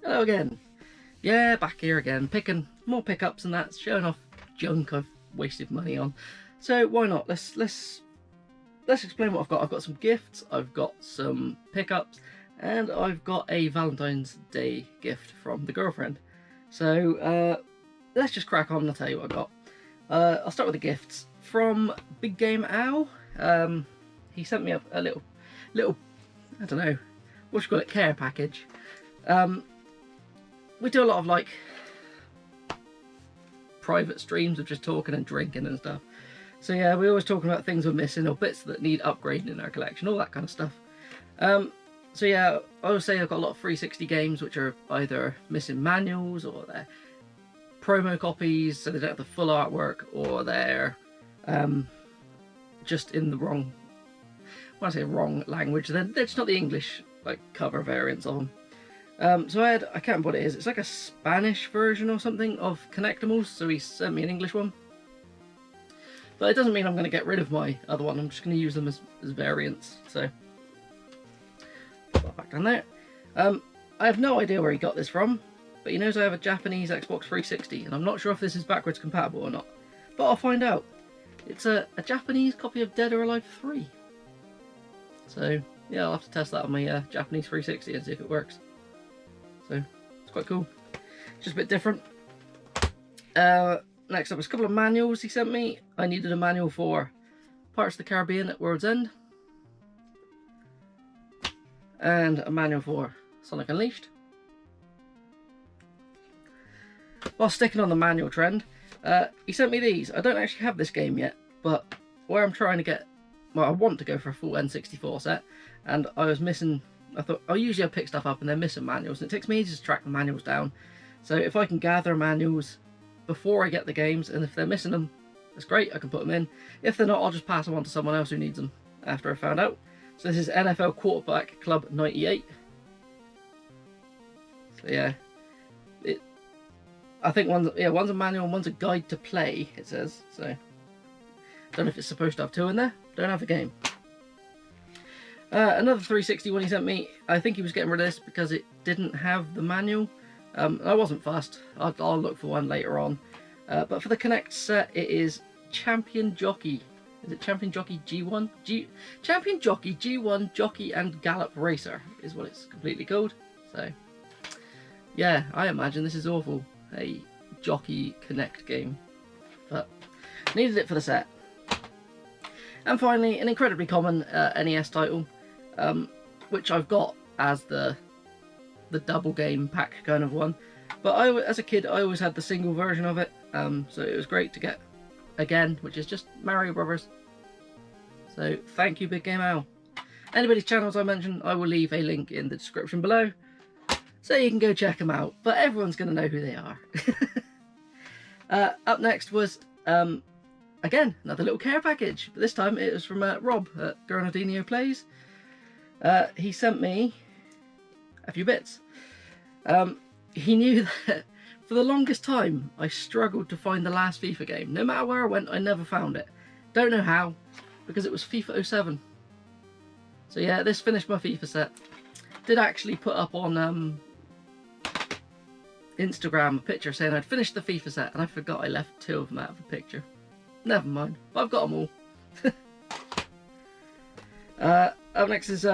Hello again. Yeah, back here again, picking more pickups and that's showing off junk I've wasted money on. So why not? Let's explain what I've got. I've got some gifts, I've got some pickups, and I've got a Valentine's Day gift from the girlfriend. So let's just crack on and I'll tell you what I got. I'll start with the gifts from Big Game Owl. He sent me a little, I don't know, what you call it, care package. We do a lot of like private streams of just talking and drinking and stuff. So yeah, we're always talking about things we're missing or bits that need upgrading in our collection, all that kind of stuff. So yeah, I would say I've got a lot of 360 games which are either missing manuals or they're promo copies, so they don't have the full artwork, or they're just in the wrong, when I say wrong language, they're just not the English like cover variants of them. So I can't remember what it is. It's like a Spanish version or something of Connectimals, so he sent me an English one. But it doesn't mean I'm going to get rid of my other one. I'm just going to use them as variants. So put that back down there. I have no idea where he got this from, but he knows I have a Japanese Xbox 360, and I'm not sure if this is backwards compatible or not. But I'll find out. It's a Japanese copy of Dead or Alive 3. So yeah, I'll have to test that on my Japanese 360 and see if it works. So it's quite cool. Just a bit different. Next up is a couple of manuals he sent me. I needed a manual for Pirates of the Caribbean at World's End, and a manual for Sonic Unleashed. While sticking on the manual trend, he sent me these. I don't actually have this game yet, but where I'm trying to get, well, I want to go for a full N64 set, and I was missing. I thought, usually I pick stuff up and they're missing manuals, and it takes me ages to track the manuals down. So if I can gather manuals before I get the games, and if they're missing them, that's great, I can put them in. If they're not, I'll just pass them on to someone else who needs them after I found out. So this is NFL Quarterback Club 98. So yeah, I think one's a manual and one's a guide to play, it says. So don't know if it's supposed to have two in there. Don't have the game. Another 360 one he sent me. I think he was getting rid of this because it didn't have the manual. I wasn't fussed. I'll look for one later on. But for the Connect set, it is Champion Jockey. Is it Champion Jockey G1? Champion Jockey G1 Jockey and Gallop Racer is what it's completely called. So yeah, I imagine this is awful. A Jockey Connect game. But needed it for the set. And finally, an incredibly common NES title, which I've got as the double game pack kind of one. But as a kid, I always had the single version of it, so it was great to get again, which is just Mario Brothers. So thank you, Big Game Owl. Anybody's channels I mention, I will leave a link in the description below, so you can go check them out. But everyone's going to know who they are. Up next was again, another little care package, but this time it was from Rob at Granadinho Plays. He sent me a few bits. He knew that for the longest time I struggled to find the last FIFA game. No matter where I went, I never found it. Don't know how, because it was FIFA 07. So yeah, this finished my FIFA set. Did actually put up on Instagram a picture saying I'd finished the FIFA set, and I forgot I left two of them out of the picture. Never mind, but I've got them all. Up next is,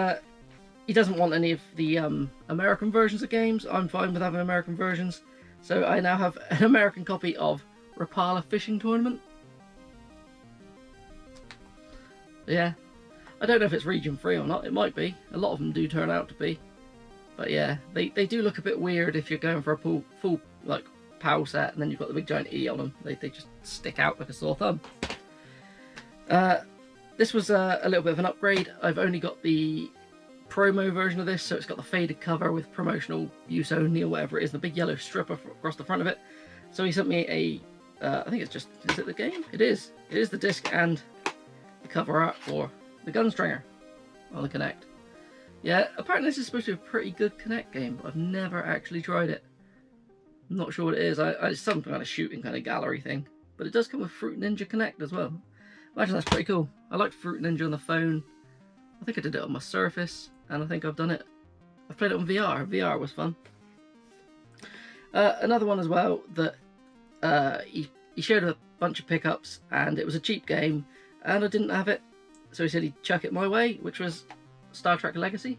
he doesn't want any of the American versions of games. I'm fine with having American versions. So I now have an American copy of Rapala Fishing Tournament. But yeah, I don't know if it's region free or not. It might be. A lot of them do turn out to be. But yeah, they do look a bit weird if you're going for a full like PAL set and then you've got the big giant E on them. They just stick out like a sore thumb. This was a little bit of an upgrade. I've only got the promo version of this, so it's got the faded cover with promotional use only or whatever it is, the big yellow strip across the front of it. So he sent me a, I think it's just, is it the game? It is. It is the disc and the cover art for the Gunstringer on the Kinect. Yeah, apparently this is supposed to be a pretty good Kinect game, but I've never actually tried it. I'm not sure what it is. It's some kind of shooting kind of gallery thing. But it does come with Fruit Ninja Connect as well. Imagine that's pretty cool. I liked Fruit Ninja on the phone. I think I did it on my Surface, and I think I've done it. I've played it on VR. VR was fun. Another one as well that he showed a bunch of pickups, and it was a cheap game, and I didn't have it, so he said he'd chuck it my way, which was Star Trek Legacy.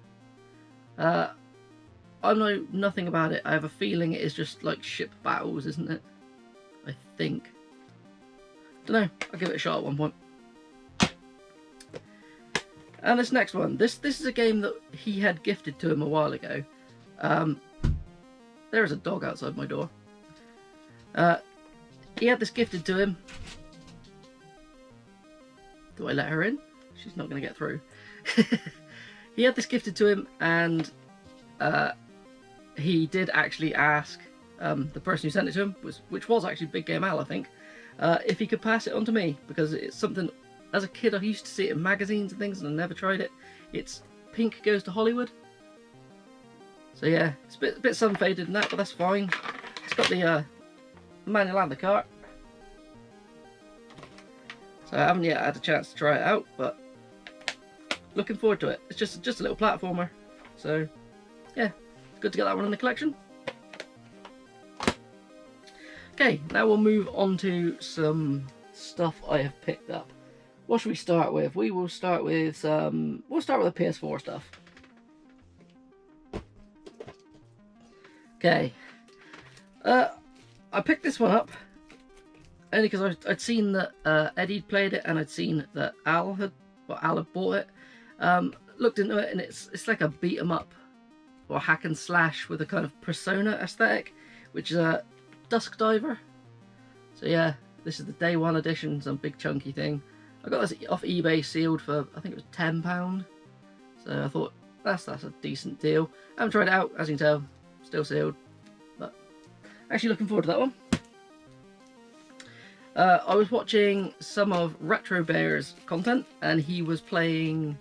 I know nothing about it. I have a feeling it is just like ship battles, isn't it? I think. Don't know. I'll give it a shot at one point. And this next one, this is a game that he had gifted to him a while ago. There is a dog outside my door. He had this gifted to him. Do I let her in? She's not going to get through. He had this gifted to him, and he did actually ask the person who sent it to him, which was actually Big Game Al, I think, if he could pass it on to me, because it's something, as a kid, I used to see it in magazines and things, and I never tried it. It's Pink Goes to Hollywood. So yeah, it's a bit sun-faded and that, but that's fine. It's got the manual and the cart. So I haven't yet had a chance to try it out, but looking forward to it. It's just a little platformer. So yeah, it's good to get that one in the collection. Okay, now we'll move on to some stuff I have picked up. What should we start with? We will start with we'll start with the PS4 stuff. Okay, I picked this one up only because I'd seen that Eddie played it, and I'd seen that Al had bought it. Looked into it, and it's like a beat 'em up or hack and slash with a kind of Persona aesthetic, which is a Dusk Diver. So yeah, this is the day one edition, some big chunky thing. I got this off eBay sealed for, I think it was £10. So I thought that's a decent deal. I haven't tried it out, as you can tell, still sealed, but actually looking forward to that one. I was watching some of Retro Bear's content, and he was playing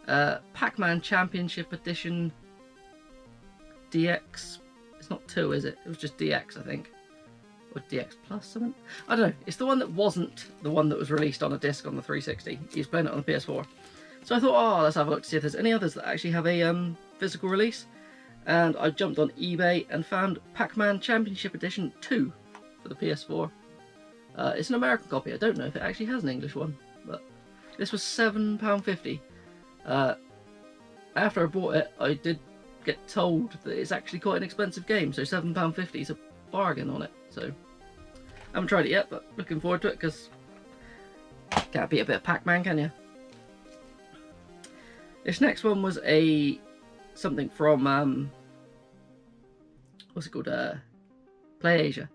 Pac-Man Championship Edition DX. It's not 2, is it? It was just DX, I think. Or DX Plus something? I don't know. It's the one that wasn't the one that was released on a disc on the 360. He was playing it on the PS4. So I thought, oh, let's have a look to see if there's any others that actually have a physical release. And I jumped on eBay and found Pac-Man Championship Edition 2 for the PS4. It's an American copy. I don't know if it actually has an English one, but this was £7.50. After I bought it, I did get told that it's actually quite an expensive game, so £7.50 is a bargain on it. So I haven't tried it yet, but looking forward to it, because can't beat a bit of Pac-Man, can you? This next one was something from what's it called? Play Asia.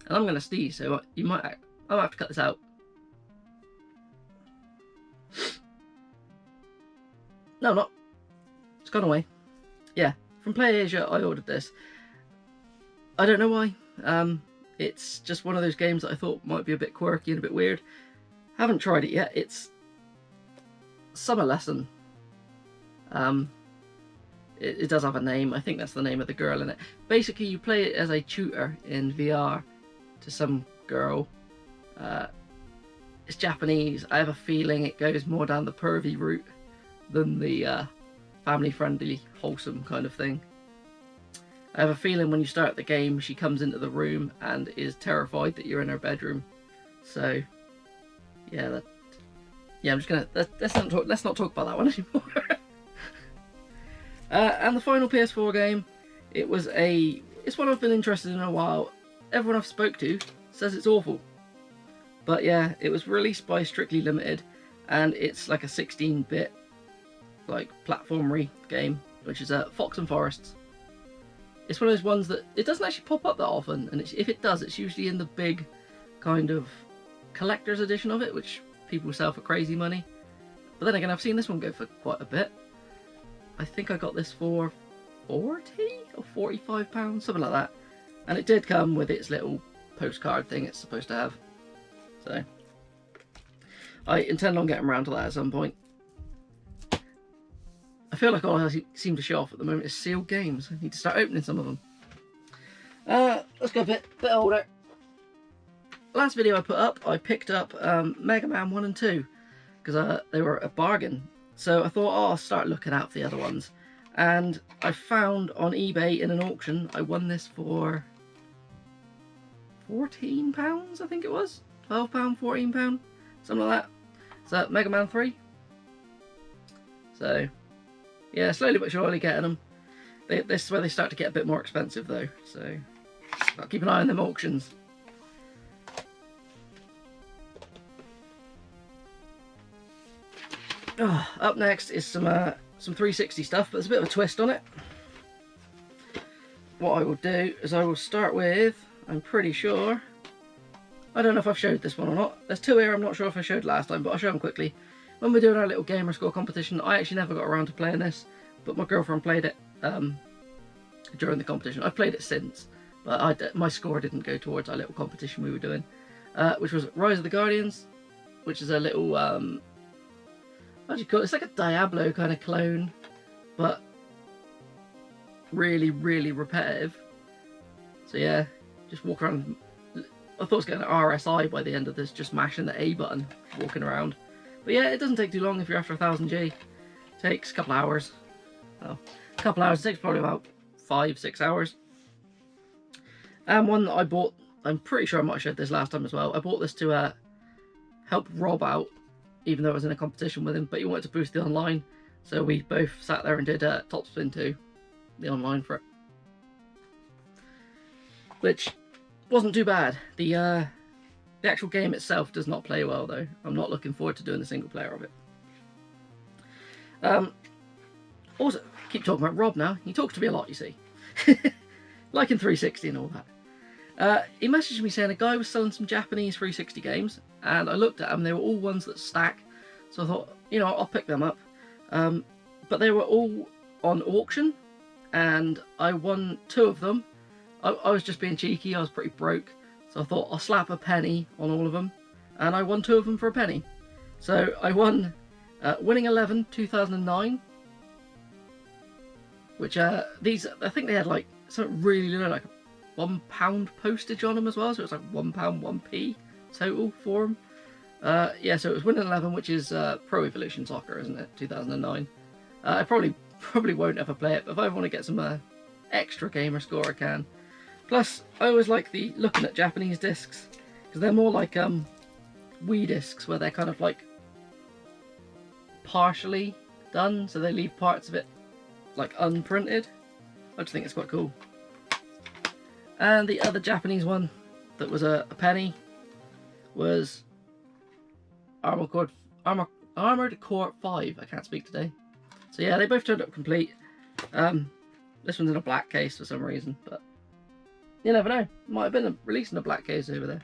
And I'm going to sneeze, so I might have to cut this out. No, I'm not. It's gone away. Yeah, from Play Asia, I ordered this. I don't know why. It's just one of those games that I thought might be a bit quirky and a bit weird. Haven't tried it yet. It's Summer Lesson. It does have a name. I think that's the name of the girl in it. Basically, you play it as a tutor in VR to some girl. It's Japanese. I have a feeling it goes more down the pervy route than the family-friendly, wholesome kind of thing. I have a feeling when you start the game, she comes into the room and is terrified that you're in her bedroom. So, yeah, I'm just gonna let's not talk about that one anymore. And the final PS4 game, it's one I've been interested in a while. Everyone I've spoke to says it's awful, but yeah, it was released by Strictly Limited, and it's like a 16-bit like platformery game, which is Fox and Forests. It's one of those ones that it doesn't actually pop up that often, and if it does, it's usually in the big kind of collector's edition of it, which people sell for crazy money. But then again, I've seen this one go for quite a bit. I think I got this for £40 or £45, something like that. And it did come with its little postcard thing it's supposed to have. So I intend on getting around to that at some point. I feel like all I seem to show off at the moment is sealed games. I need to start opening some of them. Let's go a bit older. Last video I put up, I picked up Mega Man 1 and 2 because they were a bargain. So I thought, oh, I'll start looking out for the other ones. And I found on eBay in an auction, I won this for £14, I think it was. £12, £14, something like that. So Mega Man 3. So yeah, slowly but surely getting them. This is where they start to get a bit more expensive though, so I'll keep an eye on them auctions. Oh, up next is some 360 stuff, but there's a bit of a twist on it. What I will do is I will start with, I'm pretty sure, I don't know if I've showed this one or not. There's two here I'm not sure if I showed last time, but I'll show them quickly. When we're doing our little gamer score competition, I actually never got around to playing this, but my girlfriend played it during the competition. I've played it since, but my score didn't go towards our little competition we were doing, which was Rise of the Guardians, which is a little, what do you call it? It's like a Diablo kind of clone, but really, really repetitive. So yeah, just walk around. I thought I was getting an RSI by the end of this, just mashing the A button, walking around. But yeah, it doesn't take too long if you're after 1000G. It takes a couple hours. Well, a couple hours, it takes probably about 5-6 hours. And one that I bought, I'm pretty sure I might have showed this last time as well. I bought this to help Rob out, even though I was in a competition with him, but he wanted to boost the online. So we both sat there and did Top Spin 2, the online for it. Which wasn't too bad. The actual game itself does not play well though. I'm not looking forward to doing the single player of it. Also, keep talking about Rob now. He talks to me a lot, you see. Like in 360 and all that. He messaged me saying a guy was selling some Japanese 360 games, and I looked at them. They were all ones that stack, so I thought, you know, I'll pick them up. But they were all on auction, and I won 2 of them. I was just being cheeky. I was pretty broke, so I thought I'll slap a penny on all of them, and I won 2 of them for a penny. So I won Winning 11 2009, which these, I think they had like something really low, like £1 postage on them as well, so it's like £1 1p total for them. Yeah, so it was Winning 11, which is Pro Evolution Soccer, isn't it? 2009. I probably won't ever play it, but if I want to get some extra gamer score, I can. Plus, I always like the looking at Japanese discs, because they're more like Wii discs, where they're kind of like partially done, so they leave parts of it like unprinted. I just think it's quite cool. And the other Japanese one that was a penny was Armored Core 5. I can't speak today. So yeah, they both turned up complete. This one's in a black case for some reason, but you never know. Might have been released in a black case over there.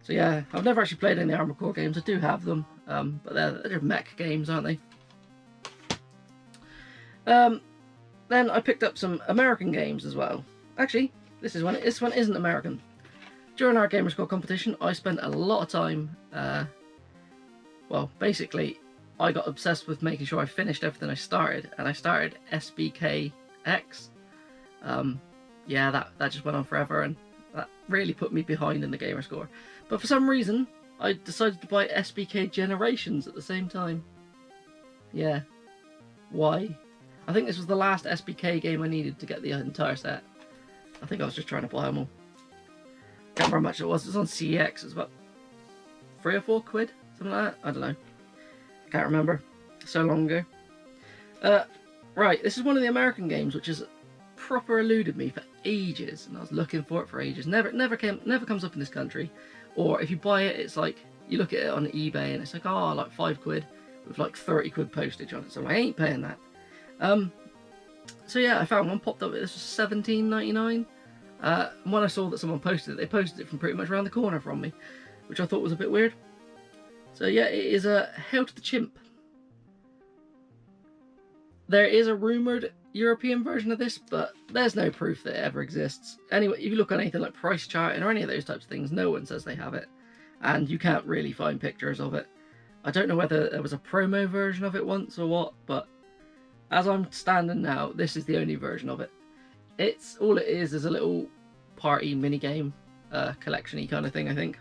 So yeah, I've never actually played any Armored Core games. I do have them, but they're mech games, aren't they? Then I picked up some American games as well. Actually, this one isn't American. During our Gamerscore competition, I spent a lot of time, well, basically, I got obsessed with making sure I finished everything I started, and I started SBKX. Yeah, that just went on forever, and that really put me behind in the Gamerscore. But for some reason, I decided to buy SBK Generations at the same time. Yeah. Why? I think this was the last SBK game I needed to get the entire set. I think I was just trying to buy them all. Can't remember how much it was. It was on CX. It was about 3 or 4 quid, something like that. I don't know. Can't remember. So long ago. Right, this is one of the American games which has proper eluded me for ages, and I was looking for it for ages. Never comes up in this country. Or if you buy it, it's like you look at it on eBay and it's like, oh, like 5 quid with like 30 quid postage on it. So I ain't paying that. So yeah, I found one popped up. This was $17.99. When I saw that someone posted it, they posted it from pretty much around the corner from me, which I thought was a bit weird. So yeah, it is Hail to the Chimp. There is a rumoured European version of this, but there's no proof that it ever exists. Anyway, if you look on anything like Price Charting or any of those types of things, no one says they have it, and you can't really find pictures of it. I don't know whether there was a promo version of it once or what, but as I'm standing now, this is the only version of it. It's all it is a little party minigame, collection-y kind of thing, I think.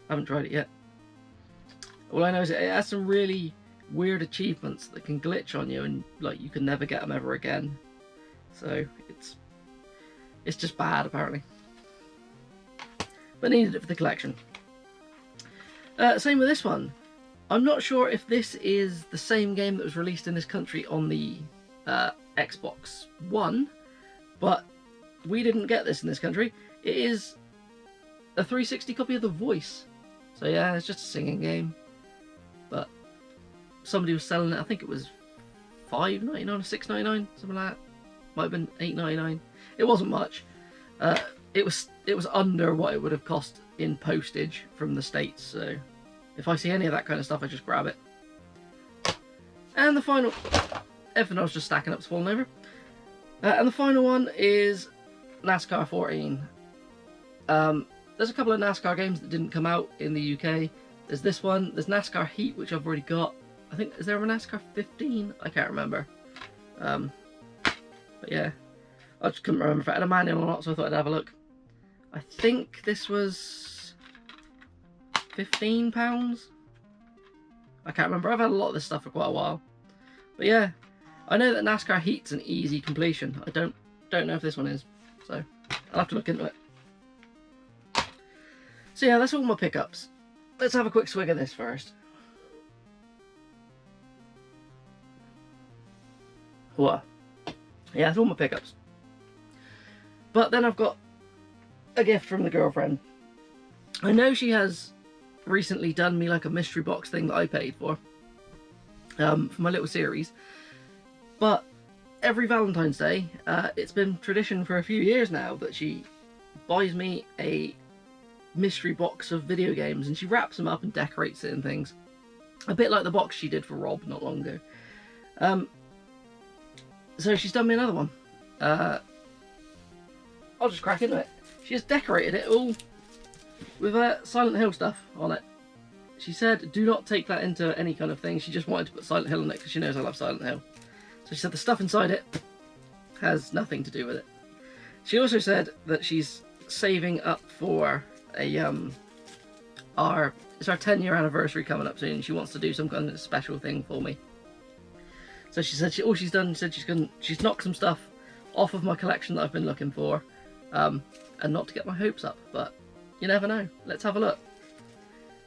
I haven't tried it yet. All I know is it has some really weird achievements that can glitch on you, and like you can never get them ever again. So it's It's just bad, apparently. But needed it for the collection. Same with this one. I'm not sure if this is the same game that was released in this country on the Xbox One, but we didn't get this in this country. It is a 360 copy of The Voice. So yeah, it's just a singing game. But somebody was selling it, I think it was $5.99 or $6.99, something like that. Might have been $8.99. It wasn't much. It was under what it would have cost in postage from the States, so if I see any of that kind of stuff, I just grab it. And the final... everything else just stacking up, falling over. And the final one is NASCAR 14. There's a couple of NASCAR games that didn't come out in the UK. There's this one. There's NASCAR Heat, which I've already got. I think, is there a NASCAR 15? I can't remember. But yeah, I just couldn't remember if it had a manual or not, so I thought I'd have a look. I think this was £15. I can't remember. I've had a lot of this stuff for quite a while. But yeah, I know that NASCAR Heat's an easy completion. I don't know if this one is, so I'll have to look into it. So yeah, that's all my pickups. Let's have a quick swig of this first. What? Yeah, that's all my pickups. But then I've got a gift from the girlfriend. I know she has recently done me like a mystery box thing that I paid for my little series. But every Valentine's Day, it's been tradition for a few years now that she buys me a mystery box of video games, and she wraps them up and decorates it and things. A bit like the box she did for Rob not long ago. So she's done me another one. I'll just crack into it. She has decorated it all with Silent Hill stuff on it. She said, do not take that into any kind of thing. She just wanted to put Silent Hill on it because she knows I love Silent Hill. So she said the stuff inside it has nothing to do with it. She also said that she's saving up for a it's our 10-year anniversary coming up soon. She wants to do some kind of special thing for me. So she said all she's done, she's knocked some stuff off of my collection that I've been looking for, and not to get my hopes up, but you never know. Let's have a look.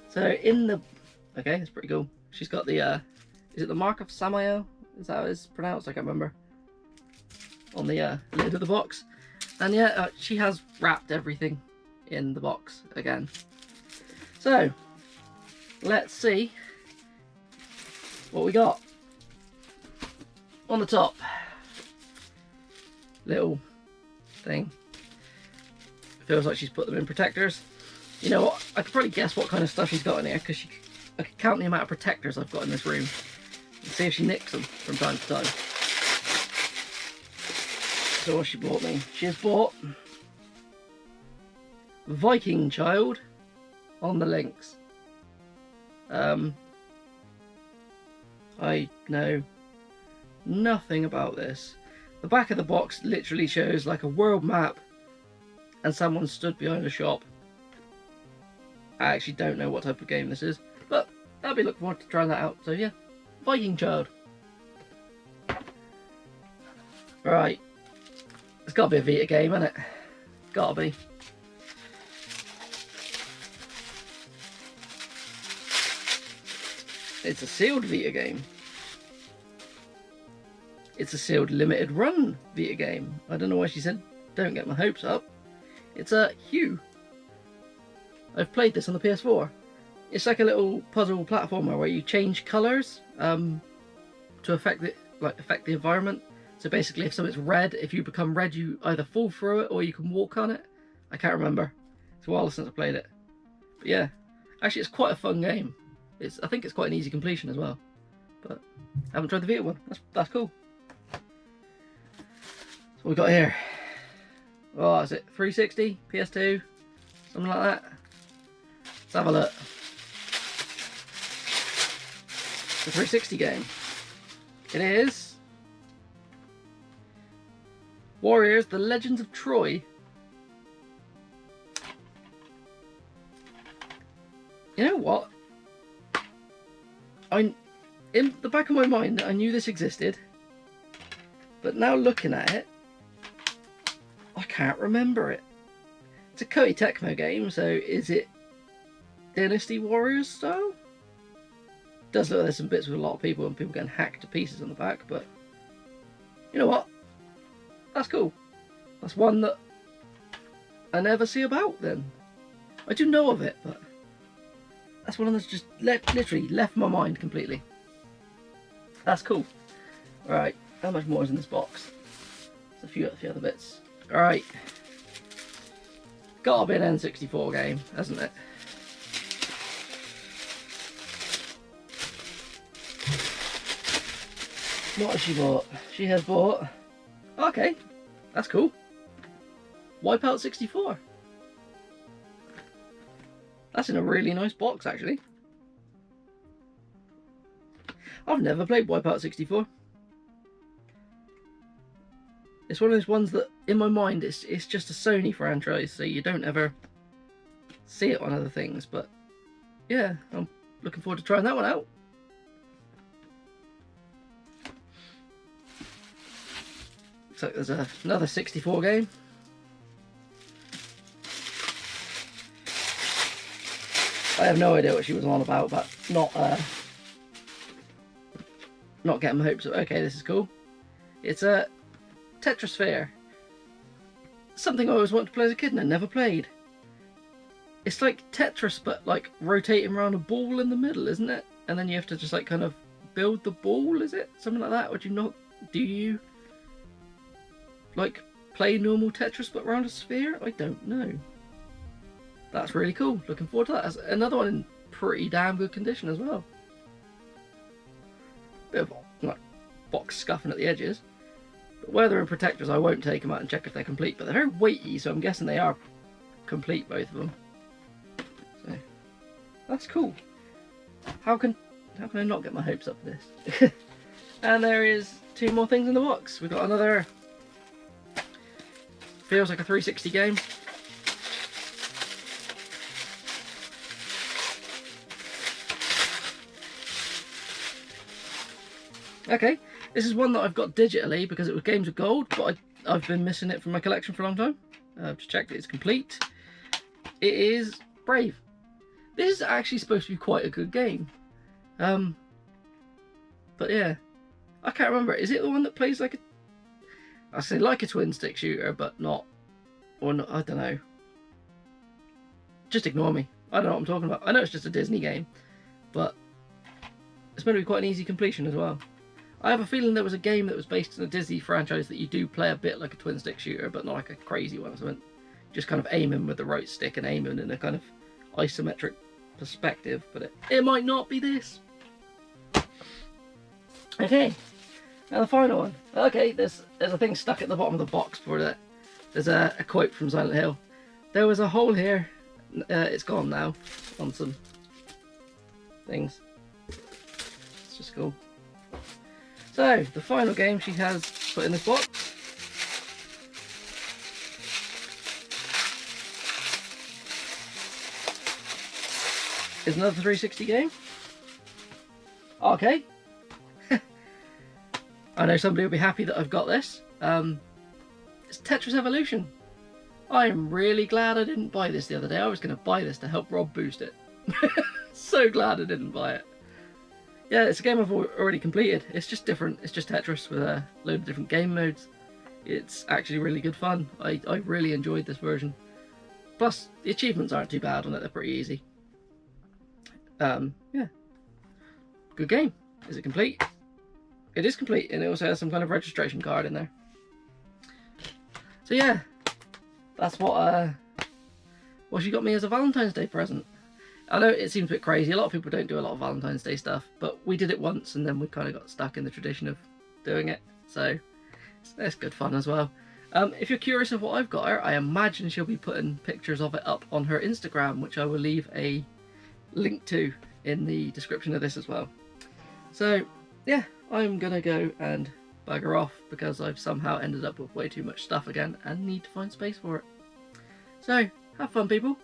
So in the, okay, that's pretty cool. She's got the, is it the Mark of Samael? Is that how it's pronounced? I can't remember. On the lid of the box. And yeah, she has wrapped everything in the box again. So, let's see what we got. On the top, little thing. Feels like she's put them in protectors. You know what? I could probably guess what kind of stuff she's got in here because I can count the amount of protectors I've got in this room and see if she nicks them from time to time. So what she bought me? She has bought Viking Child on the links. I know nothing about this. The back of the box literally shows like a world map and someone stood behind a shop. I actually don't know what type of game this is, but I'll be looking forward to trying that out. So yeah, Viking Child. Right, it's got to be a Vita game, isn't it? Gotta be. It's a sealed Vita game. It's a sealed limited run Vita game. I don't know why she said don't get my hopes up. It's a Hue. I've played this on the PS4. It's like a little puzzle platformer where you change colours to affect the environment. So basically, if something's red, if you become red, you either fall through it or you can walk on it. I can't remember. It's a while since I played it. But yeah, actually, it's quite a fun game. I think it's quite an easy completion as well. But I haven't tried the Vita one. That's cool. So what we got here. Oh, is it 360, PS2, something like that? Let's have a look. It's a 360 game. It is Warriors: The Legends of Troy. You know what? In the back of my mind, I knew this existed, but now looking at it, I can't remember it. It's a Koei Tecmo game, so is it Dynasty Warriors style? Does look like there's some bits with a lot of people and people getting hacked to pieces on the back, but you know what? That's cool. That's one that I never see about then. I do know of it, but that's one that's just literally left my mind completely. That's cool. Alright, how much more is in this box? There's a few other bits. Alright. Gotta be an N64 game, hasn't it? What has she bought? She has bought... Okay, that's cool. Wipeout 64. That's in a really nice box, actually. I've never played Wipeout 64. It's one of those ones that, in my mind, it's just a Sony franchise, so you don't ever see it on other things. But yeah, I'm looking forward to trying that one out. Looks like there's another 64 game. I have no idea what she was on about, but not getting my hopes up. Okay, this is cool. It's a Tetrasphere. Something I always wanted to play as a kid and I never played. It's like Tetris, but like rotating around a ball in the middle, isn't it? And then you have to just like kind of build the ball, is it? Something like that? Or do you not? Do you like play normal Tetris but around a sphere? I don't know. That's really cool. Looking forward to that. That's another one in pretty damn good condition as well. Bit of like box scuffing at the edges. But where they're in protectors, I won't take them out and check if they're complete. But they're very weighty, so I'm guessing they are complete, both of them. So that's cool. How can I not get my hopes up for this? And there is 2 more things in the box. We've got another. Feels like a 360 game. Okay, this is one that I've got digitally because it was Games of Gold, but I've been missing it from my collection for a long time. I've just checked it, it's complete. It is Brave. This is actually supposed to be quite a good game. But yeah, I can't remember. Is it the one that plays like a... I say like a twin stick shooter, but not... Or not, I don't know. Just ignore me. I don't know what I'm talking about. I know it's just a Disney game, but it's meant to be quite an easy completion as well. I have a feeling there was a game that was based in a Disney franchise that you do play a bit like a twin stick shooter, but not like a crazy one. So just kind of aiming with the right stick and aiming in a kind of isometric perspective, but it might not be this. Okay, now the final one. Okay, there's a thing stuck at the bottom of the box for that. There's a quote from Silent Hill. There was a hole here. It's gone now on some things. It's just cool. So, the final game she has put in this box is another 360 game. Okay. I know somebody will be happy that I've got this. It's Tetris Evolution. I'm really glad I didn't buy this the other day. I was going to buy this to help Rob boost it. So glad I didn't buy it. Yeah, it's a game I've already completed. It's just different. It's just Tetris with a load of different game modes. It's actually really good fun. I really enjoyed this version. Plus, the achievements aren't too bad on it. They're pretty easy. Yeah. Good game. Is it complete? It is complete, and it also has some kind of registration card in there. So yeah, that's what she got me as a Valentine's Day present. I know it seems a bit crazy. A lot of people don't do a lot of Valentine's Day stuff, but we did it once and then we kind of got stuck in the tradition of doing it. So it's good fun as well. If you're curious of what I've got her, I imagine she'll be putting pictures of it up on her Instagram, which I will leave a link to in the description of this as well. So yeah, I'm gonna go and bugger off because I've somehow ended up with way too much stuff again and need to find space for it. So have fun, people.